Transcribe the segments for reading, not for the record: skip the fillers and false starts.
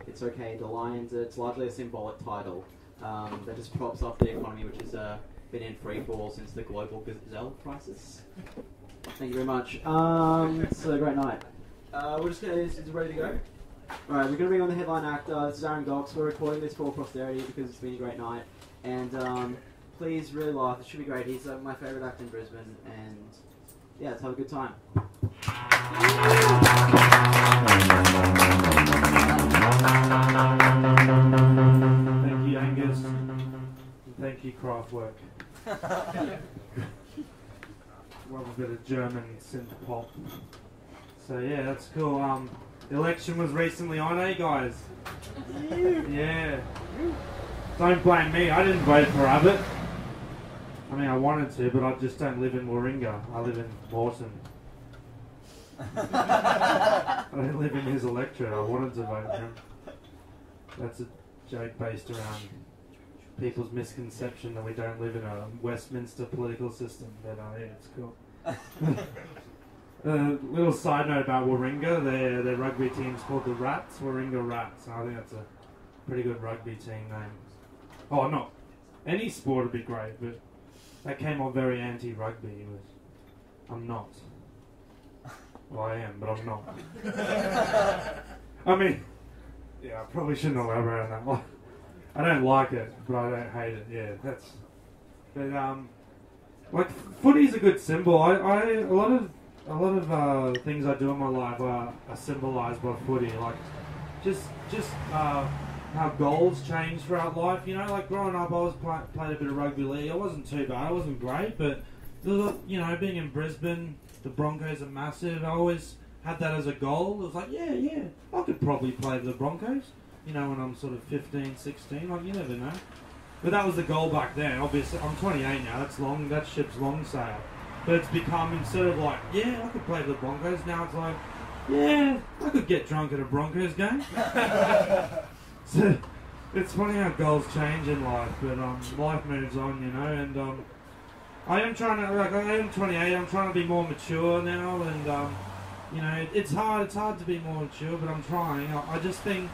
It's okay, the Lions, it's largely a symbolic title that just props up the economy, which has been in free fall since the global gazelle crisis. Thank you very much. It's a great night. We're just gonna, is it ready to go? Alright, we're going to bring on the headline actor. This is Aaron Gocs. We're recording this for posterity because it's been a great night. And please really laugh. It should be great. He's my favourite actor in Brisbane. And yeah, let's have a good time. Thank you, Angus. Thank you, Kraftwerk. Love a bit of German synth pop. So yeah, that's cool. The election was recently on, eh, guys? Yeah. Don't blame me. I didn't vote for Abbott. I mean, I wanted to, but I just don't live in Warringah. I live in Moreton. I don't live in his electorate. I wanted to vote for him. That's a joke based around people's misconception that we don't live in a Westminster political system. But yeah, it's cool. Little side note about Warringah, their rugby team's called the Rats, Warringah Rats. I think that's a pretty good rugby team name. Oh, not any sport would be great, but that came off very anti-rugby. I'm not. Well, I am, but I'm not. I mean, yeah, I probably shouldn't elaborate on that one. I don't like it, but I don't hate it. Yeah, that's. But like footy's a good symbol. A lot of things I do in my life are symbolised by footy, like just how goals change throughout life. You know, like growing up, I was played a bit of rugby league. I wasn't too bad. I wasn't great, but you know, being in Brisbane, the Broncos are massive. I always had that as a goal. It was like, yeah, I could probably play for the Broncos. You know, when I'm sort of 15, 16, like you never know. But that was the goal back then. Obviously, I'm 28 now. That's long. That ship's long sailed. But it's become, instead of like, yeah, I could play for the Broncos, now it's like, yeah, I could get drunk at a Broncos game. So, it's funny how goals change in life, but life moves on, you know, and I am trying to, like, I am 28, I'm trying to be more mature now, and, you know, it's hard to be more mature, but I'm trying. I just think,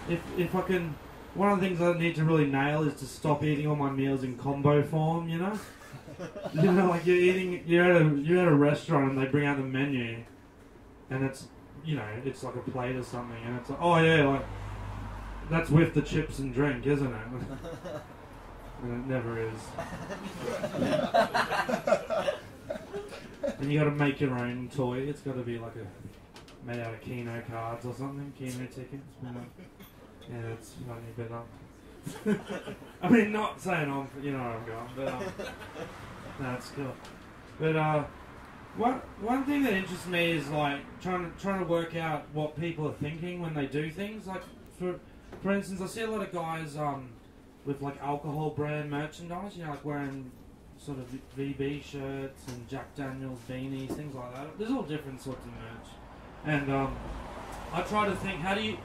if I can, one of the things I need to really nail is to stop eating all my meals in combo form, you know? You know, like you're at a restaurant and they bring out the menu, and it's, you know, it's like a plate or something, and it's like, oh yeah, like that's with the chips and drink, isn't it? And it never is. And you got to make your own toy. It's got to be like made out of Keno cards or something, Keno tickets. Yeah, that's funny, but I mean, not saying you know where I'm going, but that's cool. But one thing that interests me is like trying to work out what people are thinking when they do things. Like for instance, I see a lot of guys with like alcohol brand merchandise, you know, like wearing sort of VB shirts and Jack Daniels beanies, things like that. There's all different sorts of merch, and I try to think, how do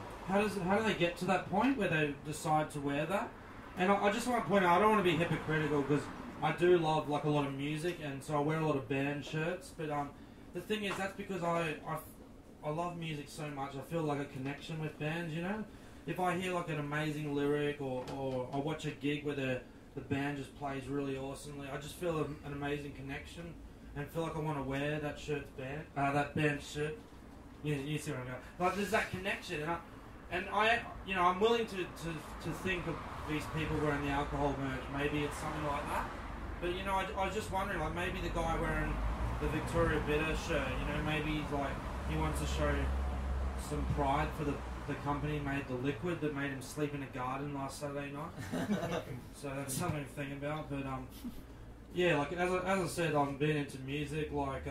they get to that point where they decide to wear that? And I just want to point out, I don't want to be hypocritical because I do love like a lot of music, and so I wear a lot of band shirts. But the thing is, that's because I love music so much. I feel like a connection with bands, you know. If I hear like an amazing lyric, or I watch a gig where the band just plays really awesomely, I just feel an amazing connection and feel like I want to wear that that band shirt. You see what I mean? Like there's that connection, and I you know, I'm willing to think of these people wearing the alcohol merch. Maybe it's something like that. But you know, I was just wondering, like maybe the guy wearing the Victoria Bitter shirt, you know, maybe he's like, he wants to show some pride for the company made the liquid that made him sleep in a garden last Saturday night. So that's something to think about. But yeah, like as I said, I'm been into music. Like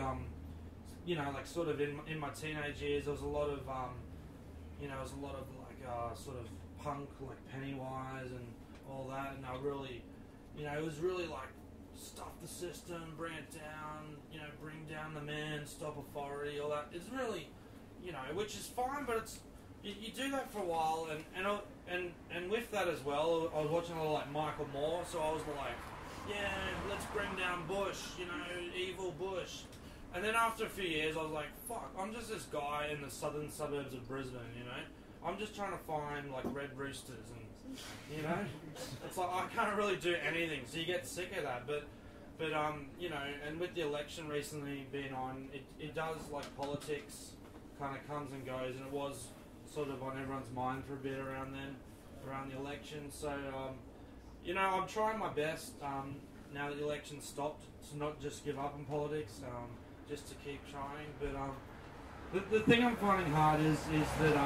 you know, like sort of in my teenage years, there was a lot of you know, there was a lot of like sort of punk, like Pennywise and all that, and I really, you know, it was really like stuff the system, bring it down, you know, bring down the man, stop authority, all that. It's really, you know, which is fine, but it's you do that for a while, and with that as well, I was watching a lot of like Michael Moore, so I was like, yeah, let's bring down Bush, you know, evil Bush. And then after a few years, I was like, fuck, I'm just this guy in the southern suburbs of Brisbane, you know. I'm just trying to find like red roosters and, you know, it's like I can't really do anything, so you get sick of that. But you know, and with the election recently being on, it does, like, politics kind of comes and goes, and it was sort of on everyone's mind for a bit around then, around the election. So, you know, I'm trying my best now that the election stopped to not just give up on politics, just to keep trying. But the thing I'm finding hard is that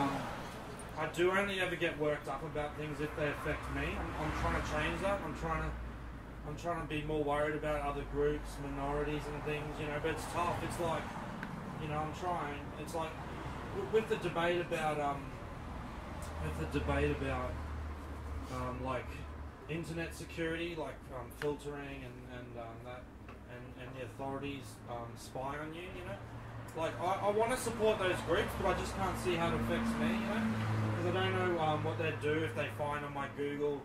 I do only ever get worked up about things if they affect me. I'm trying to change that. I'm trying to be more worried about other groups, minorities and things, you know, but it's tough. It's like, you know, I'm trying. It's like with the debate about like internet security, like filtering and that, and the authorities spy on you, you know. Like I want to support those groups, but I just can't see how it affects me, you know, because I don't know what they'd do if they find on my Google.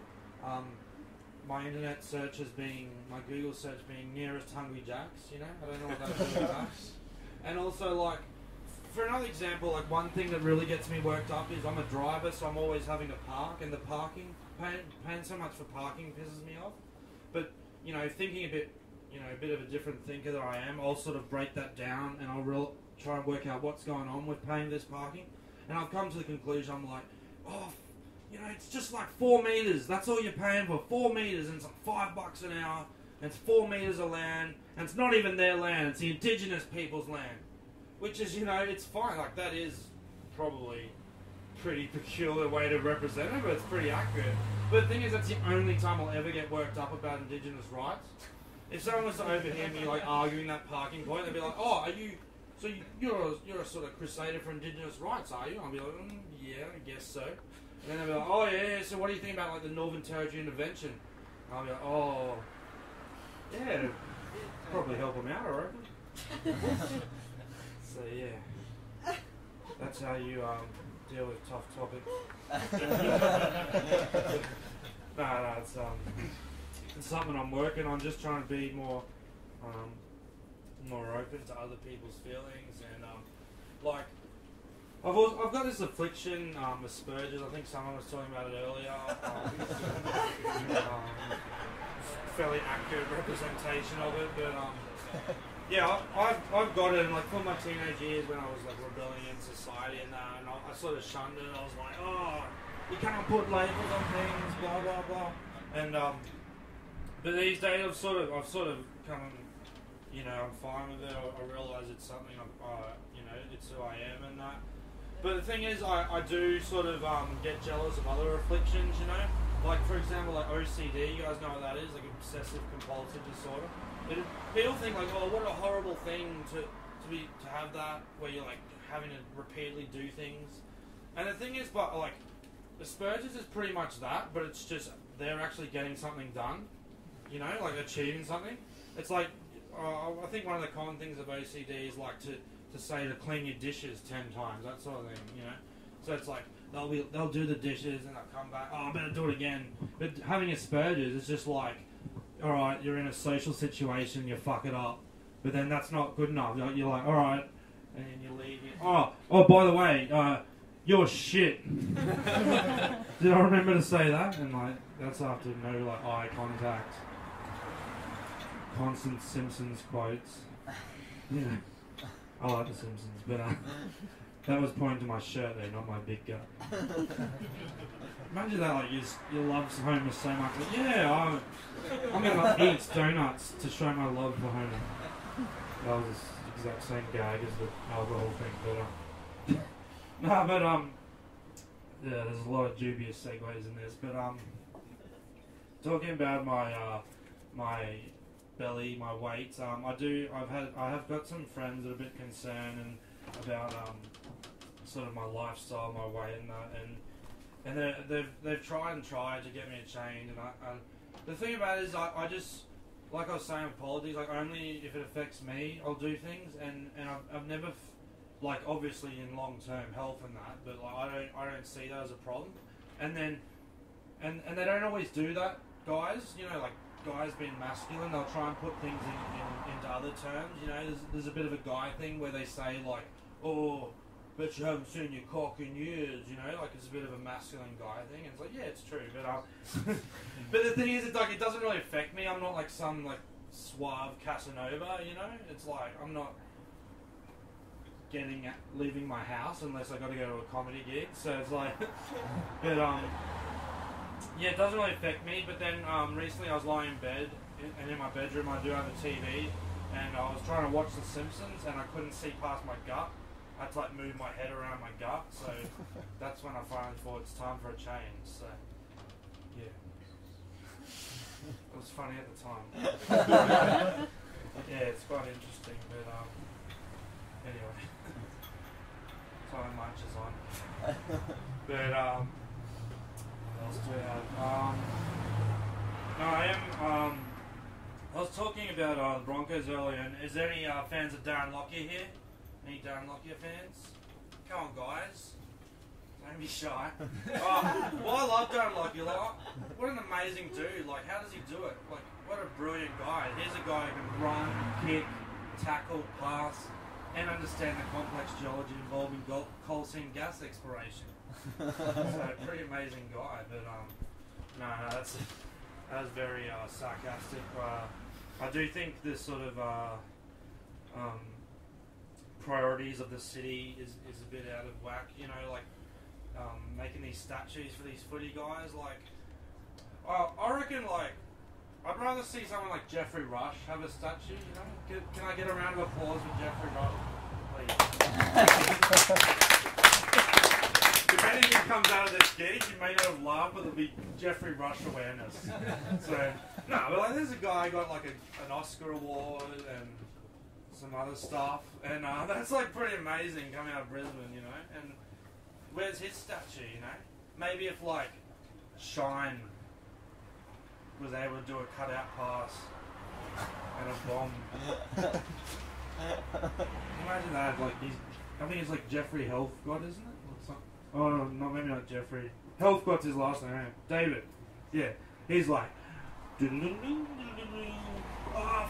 My internet search as being, my Google search being nearest Hungry Jack's, you know? I don't know what that would do with that. And also, like, for another example, like, one thing that really gets me worked up is I'm a driver, so I'm always having to park, and the parking, paying so much for parking pisses me off. But, you know, thinking a bit, you know, a bit of a different thinker that I am, I'll sort of break that down, and I'll try and work out what's going on with paying this parking. And I've come to the conclusion, I'm like, oh, you know, it's just like 4 meters. That's all you're paying for, 4 meters, and it's like $5 an hour. And it's 4 meters of land, and it's not even their land. It's the indigenous people's land, which is, you know, it's fine. Like that is probably a pretty peculiar way to represent it, but it's pretty accurate. But the thing is, that's the only time I'll ever get worked up about indigenous rights. If someone was to overhear me like arguing that parking point, they'd be like, "Oh, are you? So you're a sort of crusader for indigenous rights, are you?" I'll be like, "Yeah, I guess so." And then they'll be like, "Oh yeah, so what do you think about like the Northern Territory intervention?" And I'll be like, "Oh, yeah, probably help them out, I reckon." So yeah, that's how you deal with tough topics. No, it's something I'm working on. Just trying to be more open to other people's feelings, and like. I've got this affliction, Asperger's. I think someone was talking about it earlier. Fairly accurate representation of it, but yeah, I've got it. And like for my teenage years, when I was like rebelling in society and that, and I sort of shunned it. I was like, oh, you can't put labels on things, blah blah blah. And but these days I've sort of come, you know, I'm fine with it. I realise it's something you know, it's who I am and that. But the thing is, I do sort of get jealous of other afflictions, you know? Like, for example, like OCD, you guys know what that is, like obsessive compulsive disorder. People think like, oh, what a horrible thing to have that, where you're like having to repeatedly do things. And the thing is, but like, Asperger's is pretty much that, but it's just, they're actually getting something done, you know, like achieving something. It's like, I think one of the common things of OCD is like to say to clean your dishes 10 times, that sort of thing, you know. So it's like they'll do the dishes and they'll come back, oh, I better do it again. But having Asperger's is just like, all right, you're in a social situation, you fuck it up, but then that's not good enough. You're like, all right, and then you leave. Oh, by the way, you're shit. Did I remember to say that? And like that's after no like eye contact, constant Simpsons quotes. Yeah. I like The Simpsons, but that was pointing to my shirt there, not my big gut. Imagine that, like, you love Homer so much. Like, yeah, I'm going to eat donuts to show my love for Homer. That was the exact same gag as the alcohol thing, but yeah, there's a lot of dubious segues in this, but talking about my belly, my weight. I have got some friends that are a bit concerned and about sort of my lifestyle, my weight, and they've tried to get me to change. And the thing about it is, I just, like I was saying with politics, like only if it affects me, I'll do things. And I've never, like obviously in long term health and that, but like I don't see that as a problem. And then and they don't always do that, guys. You know, like. Guys being masculine, they'll try and put things into other terms. You know, there's a bit of a guy thing where they say like, oh, bet you haven't seen your cock in years, you know, like it's a bit of a masculine guy thing. And it's like, yeah, it's true, but but the thing is, it's like it doesn't really affect me. I'm not like some like suave Casanova, you know. It's like I'm not leaving my house unless I got to go to a comedy gig. So it's like, but yeah, it doesn't really affect me. But then recently I was lying in bed, and in my bedroom I do have a TV, and I was trying to watch The Simpsons, and I couldn't see past my gut. I had to like move my head around my gut, so that's when I finally thought it's time for a change. So yeah, it was funny at the time. Yeah, it's quite interesting, but anyway, time marches on. But what else do we have? No, I was talking about the Broncos earlier, and is there any fans of Darren Lockyer here? Any Darren Lockyer fans? Come on, guys. Don't be shy. Oh, well, I love Darren Lockyer. Like, what an amazing dude. Like, how does he do it? Like, what a brilliant guy. Here's a guy who can run, kick, tackle, pass, and understand the complex geology involved in coal seam gas exploration. So, pretty amazing guy. But, no, that was very sarcastic. I do think this sort of priorities of the city is a bit out of whack, you know, like making these statues for these footy guys. Like, I reckon, like, I'd rather see someone like Jeffrey Rush have a statue, you know. Can I get a round of applause for Jeffrey Rush, please? If anything comes out of this gig, you may not have laughed, but there'll be Jeffrey Rush awareness. So, no, but like, there's a guy who got like an Oscar award and some other stuff, and that's like pretty amazing coming out of Brisbane, you know. And where's his statue, you know? Maybe if like Shine was able to do a cutout pass and a bomb. Imagine that, like I think it's like Jeffrey Healthgott, isn't it? Oh no, maybe not Jeffrey. Healthgott's his last name. David. Yeah, he's like,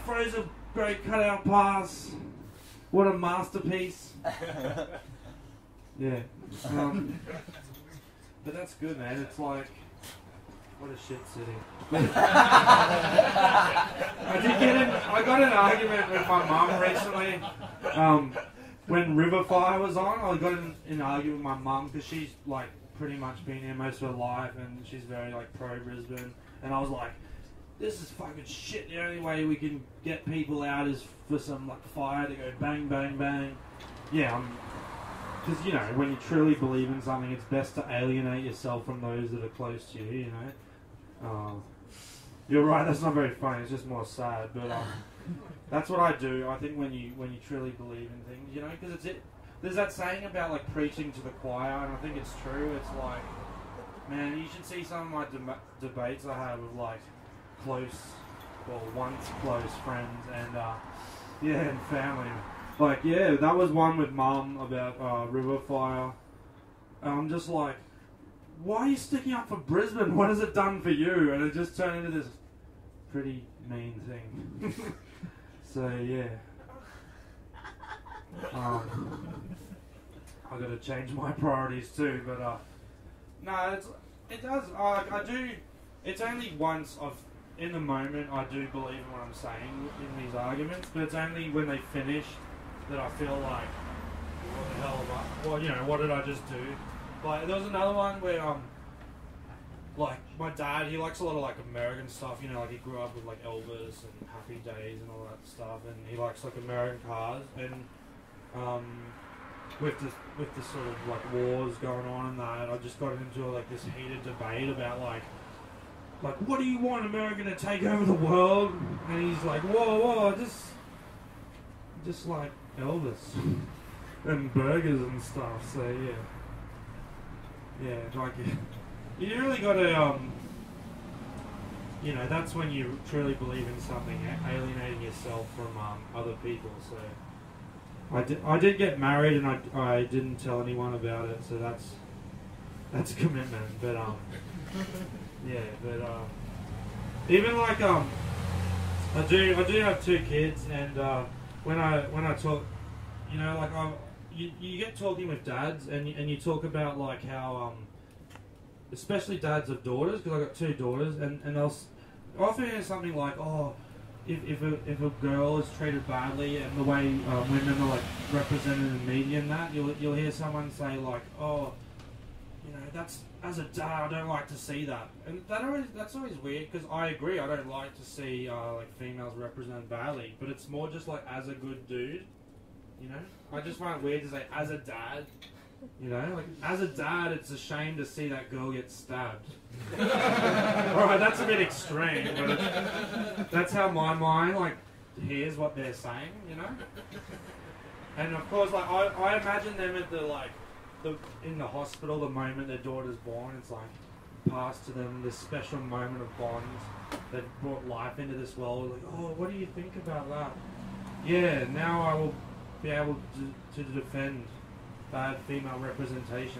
Fraser, great cutout pass. What a masterpiece. Yeah. But that's good, man. It's like, what a shit city. I got an argument with my mum recently. When River Fire was on, I got in an argument with my mum because she's like pretty much been here most of her life, and she's very like pro Brisbane. And I was like, this is fucking shit. The only way we can get people out is for some like fire to go bang, bang, bang. Yeah, because you know, when you truly believe in something, it's best to alienate yourself from those that are close to you. You know. You're right. That's not very funny. It's just more sad. But that's what I do. I think when you truly believe in things, you know, because there's that saying about like preaching to the choir, and I think it's true. It's like, man, you should see some of my debates I have with like once close friends and and family. Like, yeah, that was one with Mum about River Fire. I'm just like, why are you sticking up for Brisbane? What has it done for you? And it just turned into this pretty mean thing. So yeah, I got to change my priorities too. But no, it does. I do. It's only once in the moment I do believe in what I'm saying in these arguments, but it's only when they finish that I feel like, what the hell am I? Well, you know, what did I just do? Like, there was another one where like my dad, he likes a lot of like American stuff, you know, like he grew up with like Elvis and Happy Days and all that stuff, and he likes like American cars, and with the sort of like wars going on and that, I just got into like this heated debate about like what do you want, America to take over the world? And he's like, whoa, just like Elvis and burgers and stuff. So yeah, like you really got to you know, that's when you truly believe in something, alienating yourself from other people. So I did get married, and I didn't tell anyone about it, so that's commitment. But yeah, but even like I do have 2 kids, and when I talk, you know, like you get talking with dads, and you talk about like how especially dads of daughters, because I've got 2 daughters, and they'll often hear something like, oh, if a girl is treated badly, and the way women are like represented in the media and that, you'll hear someone say like, oh, you know, that's, as a dad, I don't like to see that, and that's always weird, because I agree, I don't like to see like females represented badly, but it's more just like as a good dude, you know, I just find it weird to say as a dad. You know, like, as a dad, it's a shame to see that girl get stabbed. Alright, that's a bit extreme, but that's how my mind, like, hears what they're saying, you know? And of course, like, I imagine them at in the hospital, the moment their daughter's born, it's like, passed to them this special moment of bond. They've brought life into this world, like, oh, what do you think about that? Yeah, now I will be able to defend bad female representations.